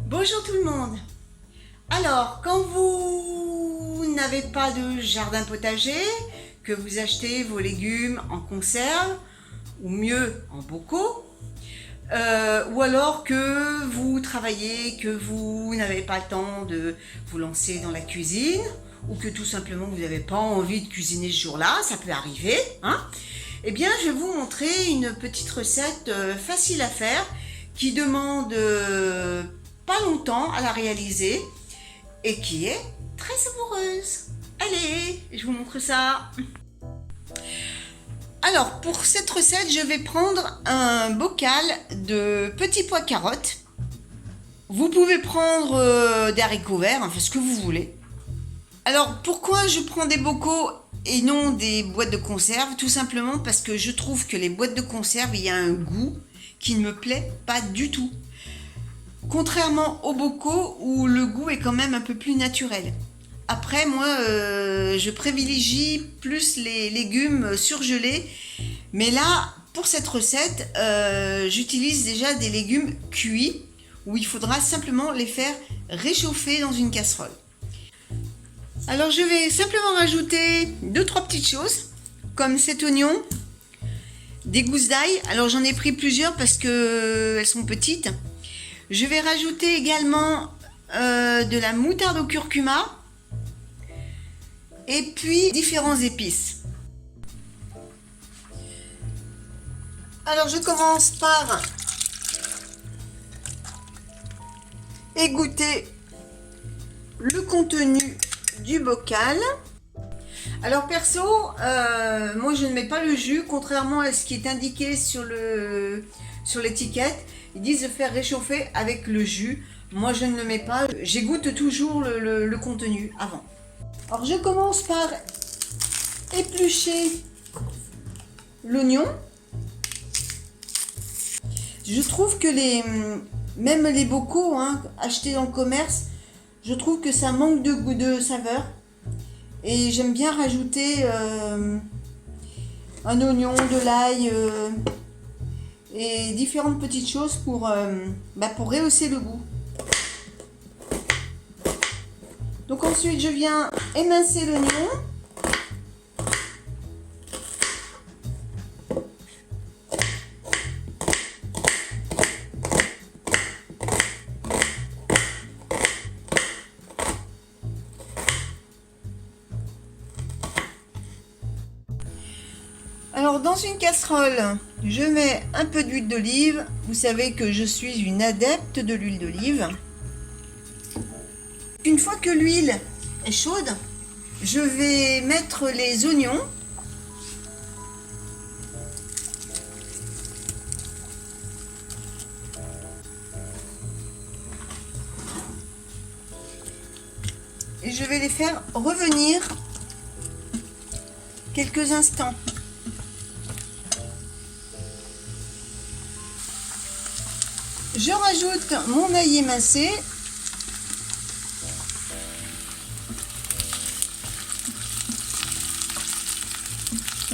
Bonjour tout le monde. Alors, quand vous n'avez pas de jardin potager, que vous achetez vos légumes en conserve, ou mieux en bocaux, ou alors que vous travaillez, que vous n'avez pas le temps de vous lancer dans la cuisine, ou que tout simplement vous n'avez pas envie de cuisiner ce jour-là, ça peut arriver, hein. Eh bien, je vais vous montrer une petite recette facile à faire qui demande pas longtemps à la réaliser et qui est très savoureuse. Allez, je vous montre ça. Alors, pour cette recette, je vais prendre un bocal de petits pois carottes. Vous pouvez prendre des haricots verts, enfin ce que vous voulez. Alors, pourquoi je prends des bocaux et non des boîtes de conserve? Tout simplement parce que je trouve que les boîtes de conserve, il y a un goût qui ne me plaît pas du tout. Contrairement aux bocaux où le goût est quand même un peu plus naturel. Après, moi, je privilégie plus les légumes surgelés. Mais là, pour cette recette, j'utilise déjà des légumes cuits où il faudra simplement les faire réchauffer dans une casserole. Alors, je vais simplement rajouter 2-3 petites choses, comme cet oignon, des gousses d'ail. Alors, j'en ai pris plusieurs parce qu'elles sont petites. Je vais rajouter également de la moutarde au curcuma et puis différents épices. Alors je commence par égoutter le contenu du bocal. Alors perso, moi je ne mets pas le jus, contrairement à ce qui est indiqué sur l'étiquette. Ils disent de faire réchauffer avec le jus. Moi, je ne le mets pas. J'égoutte toujours le contenu avant. Alors, je commence par éplucher l'oignon. Je trouve que même les bocaux achetés dans le commerce, je trouve que ça manque de goût, de saveur. Et j'aime bien rajouter un oignon, de l'ail... et différentes petites choses pour rehausser le goût. Donc ensuite je viens émincer l'oignon. Alors dans une casserole, je mets un peu d'huile d'olive. Vous savez que je suis une adepte de l'huile d'olive. Une fois que l'huile est chaude, je vais mettre les oignons. Et je vais les faire revenir quelques instants. Je rajoute mon ail émincé.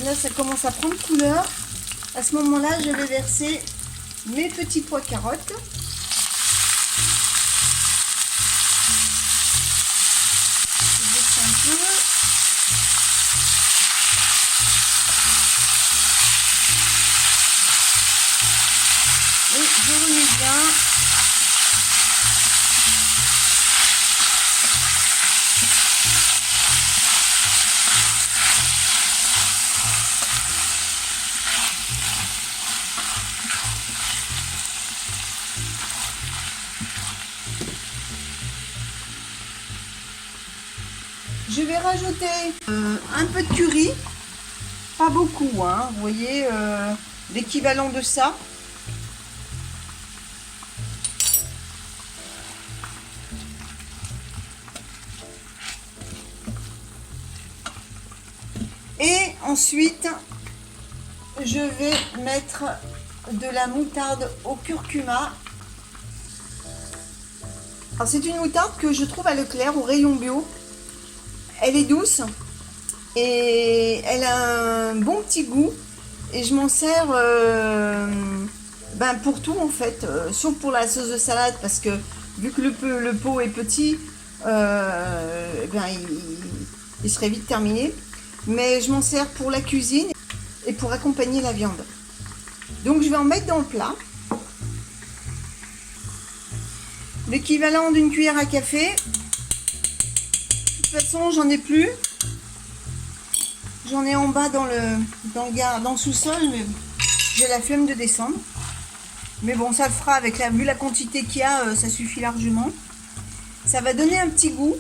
Là, ça commence à prendre couleur. À ce moment-là, je vais verser mes petits pois carottes. Je baisse un peu. Et je remets bien. Je vais rajouter un peu de curry, pas beaucoup, vous voyez, l'équivalent de ça. Et ensuite, je vais mettre de la moutarde au curcuma. Alors c'est une moutarde que je trouve à Leclerc, au rayon bio. Elle est douce et elle a un bon petit goût et je m'en sers pour tout en fait, sauf pour la sauce de salade parce que vu que le pot est petit, eh bien, il serait vite terminé. Mais je m'en sers pour la cuisine et pour accompagner la viande. Donc je vais en mettre dans le plat. L'équivalent d'une cuillère à café. De toute façon, j'en ai plus. J'en ai en bas dans le sous-sol, mais j'ai la flemme de descendre. Mais bon, ça le fera avec vu la quantité qu'il y a, ça suffit largement. Ça va donner un petit goût.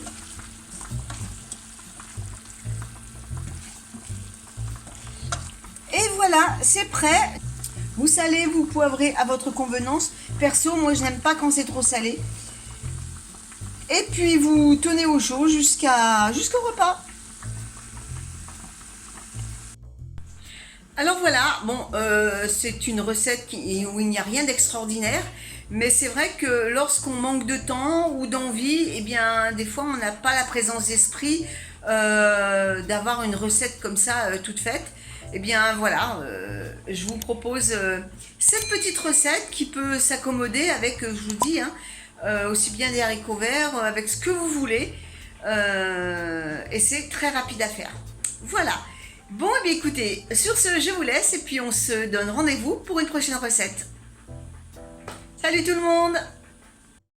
Et voilà, c'est prêt. Vous salez, vous poivrez à votre convenance. Perso, moi je n'aime pas quand c'est trop salé. Et puis vous tenez au chaud jusqu'au repas. Alors voilà, bon, c'est une recette où il n'y a rien d'extraordinaire, mais c'est vrai que lorsqu'on manque de temps ou d'envie, eh bien, des fois, on n'a pas la présence d'esprit d'avoir une recette comme ça toute faite. Eh bien, voilà, je vous propose cette petite recette qui peut s'accommoder avec, je vous dis, hein, aussi bien des haricots verts, avec ce que vous voulez, et c'est très rapide à faire. Voilà. Bon, et bien écoutez, sur ce, je vous laisse et puis on se donne rendez-vous pour une prochaine recette. Salut tout le monde!